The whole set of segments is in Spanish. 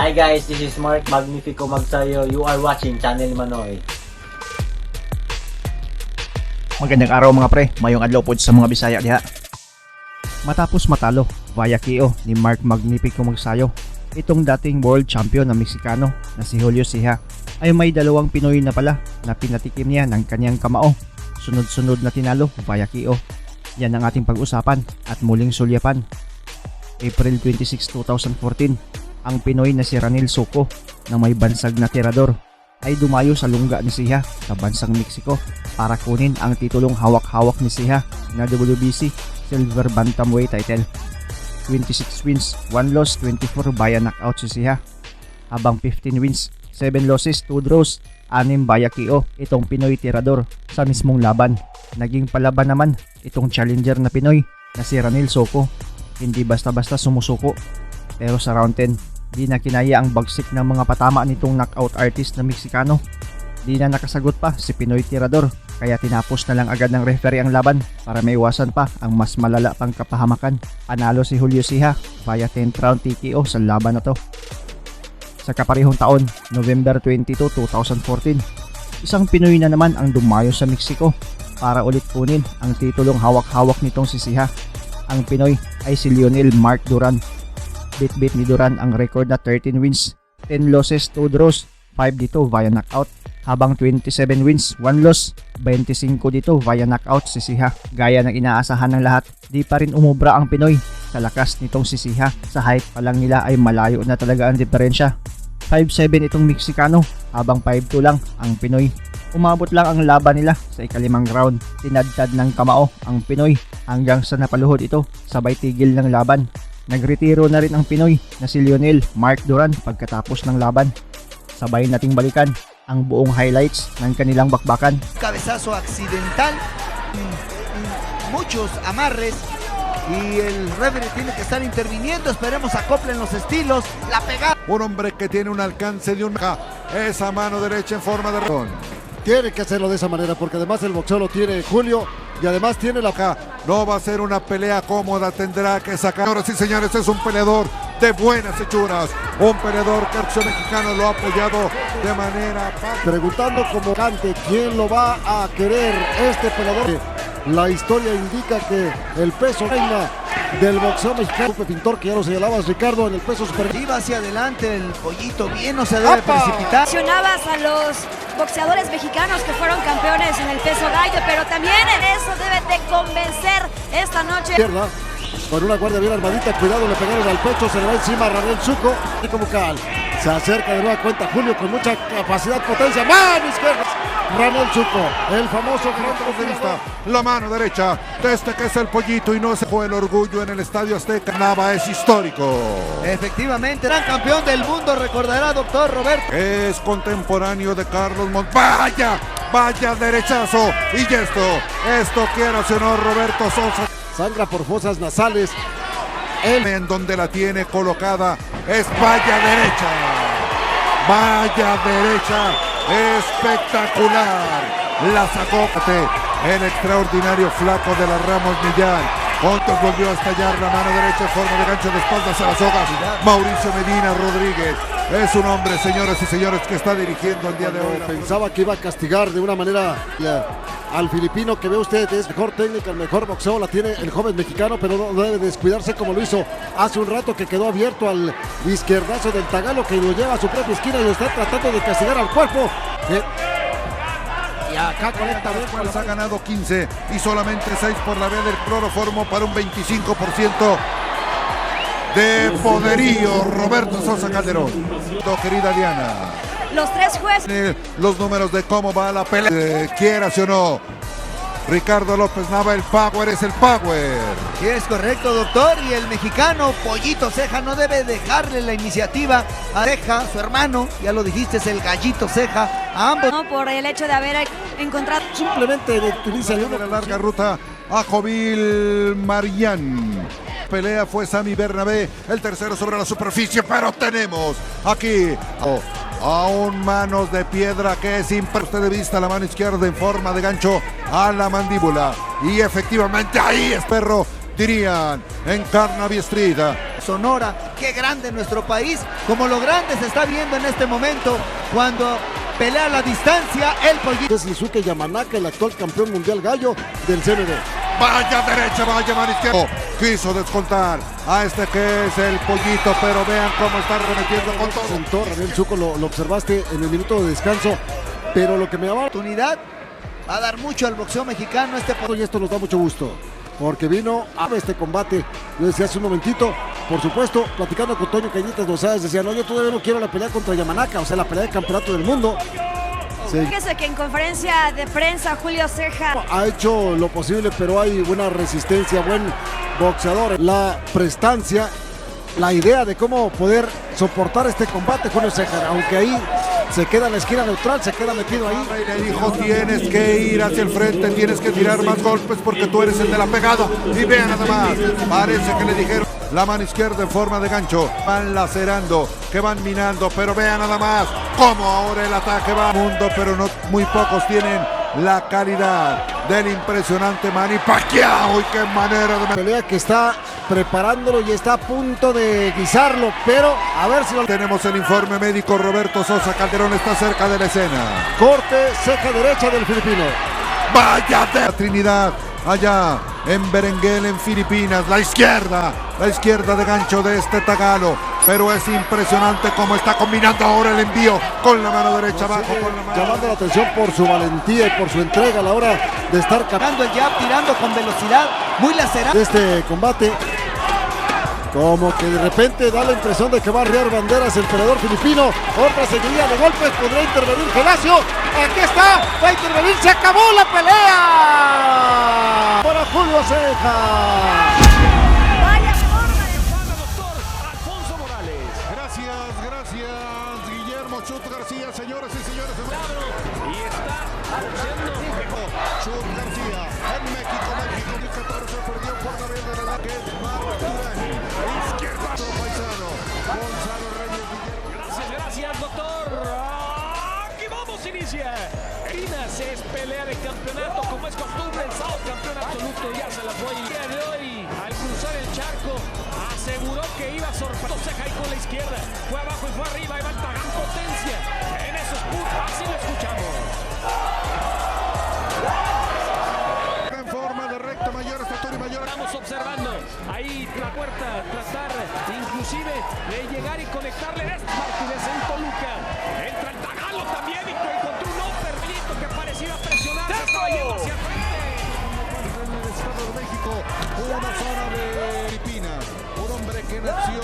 Hi guys, this is Mark Magnifico Magsayo. You are watching Channel Manoy. Magandang araw mga pre, mayong adlaw pod sa mga Bisaya diha. Matapos matalo via KO ni Mark Magnifico Magsayo, itong dating world champion na Meksikano na si Julio Ceja ay may dalawang Pinoy na pala na pinatikim niya ng kanyang kamao. Sunod-sunod na tinalo via KO. Yan ang ating pag-usapan at muling sulyapan. April 26, 2014, ang Pinoy na si Ranil Soco na may bansag na tirador ay dumayo sa lungga ni Ceja sa bansang Mexico para kunin ang titulong hawak-hawak ni Ceja na WBC Silver Bantamweight title. 26 wins, 1 loss, 24 via knockout si Ceja, habang 15 wins, 7 losses, 2 draws, 6 via KO itong Pinoy tirador sa mismong laban. Naging palaban naman itong challenger na Pinoy na si Ranil Soco. Hindi basta-basta sumusuko, pero sa round 10 di na kinaya ang bagsik ng mga patama nitong knockout artist na Meksikano. Di na nakasagot pa si Pinoy tirador, kaya tinapos na lang agad ng referee ang laban para maiwasan pa ang mas malala pang kapahamakan. Panalo si Julio Ceja via 10th round TKO sa laban na to. Sa kaparehong taon, November 22, 2014, isang Pinoy na naman ang dumayo sa Mexico para ulit kunin ang titulong hawak-hawak nitong si Ceja. Ang Pinoy ay si Lionel Mark Duran. Bit-bit ni Duran ang record na 13 wins, 10 losses, 2 draws, 5 dito via knockout, habang 27 wins, 1 loss, 25 dito via knockout si Ceja. Gaya ng inaasahan ng lahat, di pa rin umubra ang Pinoy sa lakas nitong si Ceja. Sa height pa lang nila ay malayo na talaga ang diferensya. 5'7 itong Meksikano, habang 5'2 lang ang Pinoy. Umabot lang ang laban nila sa ikalimang round. Tinadtad ng kamao ang Pinoy hanggang sa napaluhod ito, sabay tigil ng laban. Nagretiro na rin ang Pinoy na si Lionel Mark Duran pagkatapos ng laban. Sabay nating balikan ang buong highlights ng kanilang bakbakan. Cabezazo accidental, muchos amarres y el referee tiene que estar interviniendo. Esperemos acoplen los estilos. La pegada. Un hombre que tiene un alcance de esa mano derecha en forma de ratón. Tiene que hacerlo de esa manera porque además el boxeo lo tiene Julio y además tiene la... No va a ser una pelea cómoda, tendrá que sacar. Ahora sí, señores, es un peleador de buenas hechuras. Un peleador que el boxeo mexicano lo ha apoyado de manera... Preguntando como cante quién lo va a querer este peleador. La historia indica que el peso reina del boxeo mexicano. Pintor, que ya lo señalabas, Ricardo, en el peso super... Iba hacia adelante el pollito, bien, no se debe precipitar. Mencionabas a los boxeadores mexicanos que fueron campeones en el peso gallo, pero también en eso debe de convencer esta noche. Izquierda, con una guardia bien armadita, cuidado, le pegaron al pecho, se le va encima a Ranel Soco. Y como cal, se acerca de nueva cuenta Julio con mucha capacidad, potencia, mano izquierda. Ranel Soco, el famoso de vista, la mano derecha, desde que es el pollito y no se fue el orgullo en el Estadio Azteca. Nava es histórico. Efectivamente, gran campeón del mundo, recordará doctor Roberto. Es contemporáneo de Carlos Vaya, vaya derechazo. Y esto quiera o no Roberto Sosa. Sangra por fosas nasales. En donde la tiene colocada es vaya derecha. Vaya derecha. Espectacular. La sacó el extraordinario flaco de la Ramos Millán. Juntos volvió a estallar la mano derecha en forma de gancho de espaldas a las sogas. Mauricio Medina Rodríguez es un hombre, señoras y señores, que está dirigiendo el día de hoy. Pensaba que iba a castigar de una manera al filipino, que ve usted, es mejor técnica, el mejor boxeo la tiene el joven mexicano, pero no debe descuidarse como lo hizo hace un rato, que quedó abierto al izquierdazo del tagalo, que lo lleva a su propia esquina y lo está tratando de castigar al cuerpo. Y acá conecta bien, pues ha ganado 15 y solamente 6 por la vía del cloroformo para un 25% de poderío. Roberto Sosa Calderón. Querida Diana. Los tres jueces. Los números de cómo va la pelea. Quieras o no. Ricardo López Nava, el power es el power. Sí, es correcto, doctor. Y el mexicano Pollito Ceja no debe dejarle la iniciativa a Ceja, su hermano. Ya lo dijiste, es el gallito Ceja. A ambos. No, por el hecho de haber encontrado. Simplemente utiliza la larga ruta a Jovil Marián. Pelea fue Sammy Bernabé, el tercero sobre la superficie, pero tenemos aquí aún manos de piedra que es impresionante de vista. La mano izquierda en forma de gancho a la mandíbula y efectivamente ahí es perro, dirían en Carnaby Street. Sonora. Qué grande nuestro país, como lo grande se está viendo en este momento cuando pelea a la distancia el pollito. Es Yusuke Yamanaka, el actual campeón mundial gallo del CMB. Vaya derecha, vaya mano izquierda. Quiso descontar a este que es el pollito, pero vean cómo está remetiendo con todo. Sentó, Rafael Zuko, lo observaste en el minuto de descanso, pero lo que me llamaba Oportunidad va a dar mucho al boxeo mexicano este y esto nos da mucho gusto, porque vino a este combate. Yo decía hace un momentito, por supuesto, platicando con Toño Cañitas Rosales, decía, no, yo todavía no quiero la pelea contra Yamanaka, o sea, la pelea de campeonato del mundo. Fíjese que en conferencia de prensa Julio Ceja Ha hecho lo posible, pero hay buena resistencia, buen boxeador. La prestancia, la idea de cómo poder soportar este combate, Julio Ceja, aunque ahí se queda en la esquina neutral, se queda metido ahí. Y le dijo, tienes que ir hacia el frente, tienes que tirar más golpes porque tú eres el de la pegada. Y vean nada más, parece que le dijeron la mano izquierda en forma de gancho. Van lacerando, que van minando, pero vean nada más cómo ahora el ataque va al mundo, pero no muy pocos tienen la calidad del impresionante Manny Pacquiao. Y qué manera de Pelea que está preparándolo y está a punto de guisarlo, pero a ver si lo... Tenemos el informe médico. Roberto Sosa Calderón está cerca de la escena. Corte, ceja derecha del filipino. Vaya de Trinidad, allá en Berenguel, en Filipinas. La izquierda de gancho de este tagalo. Pero es impresionante cómo está combinando ahora el envío con la mano derecha abajo. Con la mano... Llamando la atención por su valentía y por su entrega a la hora de estar Dando el jab, tirando con velocidad, muy lacerado. de este combate. Como que de repente da la impresión de que va a arriar banderas el peleador filipino. Otra seguidilla de golpes, podría intervenir Gelacio. Aquí está, va a intervenir, se acabó la pelea. Para Julio Ceja. vaya forma de Gracias, Guillermo Chut García, señoras y señores. Y está haciendo Chut García, en México, 2014, perdió por Gabriel de la que es Marco Durán. Izquierda, otro paisano, Gonzalo Reyes. Gracias, doctor. Aquí vamos, inicia. Rinas es pelea de campeonato, como es costumbre, el sábado campeón absoluto, ya se la fue. El día de hoy, al cruzar el charco, aseguró que iba a sorprender. Ceja ahí con la izquierda, fue abajo y fue arriba, ahí va el Tagalo, potencia. En esos puntos, así lo escuchamos. En forma de recta, mayor estatura y mayor. Estamos observando ahí la puerta, tratar inclusive de llegar y conectarle en este Martínez en Toluca. Entra el Tagalo también y encontró un perrito que parecía presionar. Se estaba yendo hacia frente. En el Estado de México, una zona de Filipinas. Un hombre que nació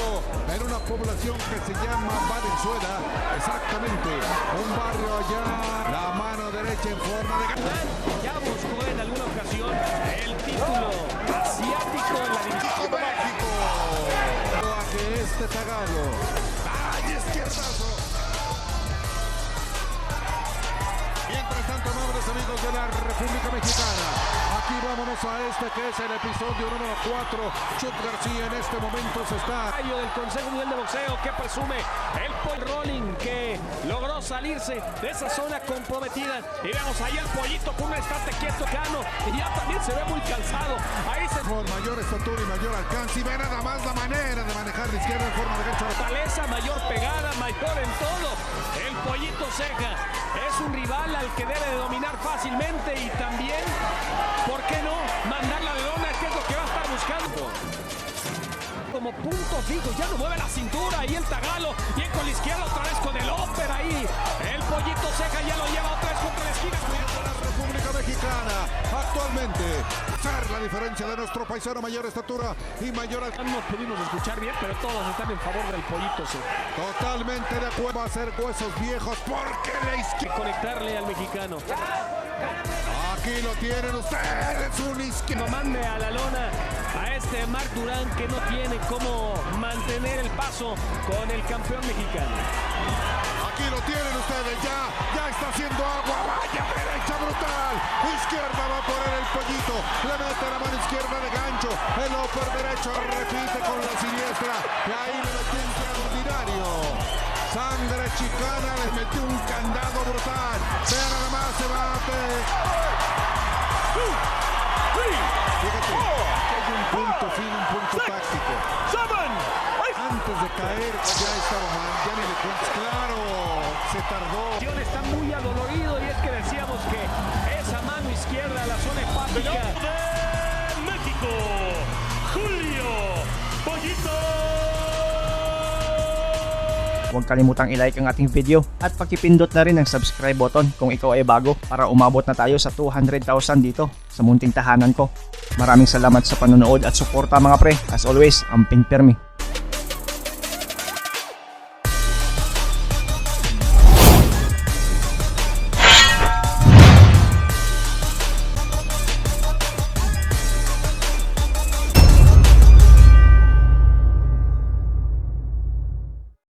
en una población que se llama Valenzuela. Exactamente, un barrio allá. La mano derecha en forma de... Ya buscó en alguna ocasión el título asiático en la división. México. A que este Tagalo. ¡Ay, izquierdazo! Mientras tanto, amables amigos de la República Mexicana, aquí vámonos a este que es el episodio número 4. Chut García en este momento se está... Rayo del Consejo Mundial de Boxeo que presume el Paul Rolling que logró salirse de esa zona comprometida. Y vemos ahí el pollito con un estate quieto Cano y ya también se ve muy cansado. Ahí se... Por mayor estatura y mayor alcance, y ve nada más la manera de manejar la izquierda en forma de gancho. Fortaleza, mayor pegada, mayor en todo. El pollito Ceja es un rival al que debe de dominar fácilmente y también, ¿por qué no? Mandar la leona, que es lo que va a estar buscando. Como punto fijo, ya no mueve la cintura, ahí el Tagalo, y con la izquierda otra vez con el ópera ahí. El pollito Ceja ya lo lleva otra vez contra la esquina. La República Mexicana actualmente la diferencia de nuestro paisano, mayor estatura y mayor alcance. No pudimos escuchar bien, pero todos están en favor del pollito Ceja. Totalmente de acuerdo. Va a ser huesos viejos porque la izquierda. Conectarle al mexicano. Aquí lo tienen ustedes, un Que izquierdo. no mande a la lona a este Marc Durán que no tiene cómo mantener el paso con el campeón mexicano. Aquí lo tienen ustedes, ya está haciendo agua. Vaya derecha brutal. Izquierda va por él el pollito. Le mete la mano izquierda de gancho. El upper derecho repite con la siniestra. Y ahí le metió un extraordinario. Sangre chicana, le metió un candado brutal. Vean nada más, se bate. Fíjate, hay un punto fino, un punto táctico. antes de caer ya estaba mal, ya ni le cuentes, claro, se tardó. Está muy adolorido y es que decíamos que esa mano izquierda, la zona hepática de México, Julio Pollito. Huwag kalimutang i-like ang ating video at pakipindot na rin ang subscribe button kung ikaw ay bago para umabot na tayo sa 200,000 dito sa munting tahanan ko. Maraming salamat sa panonood at suporta mga pre. As always, amping pirmi.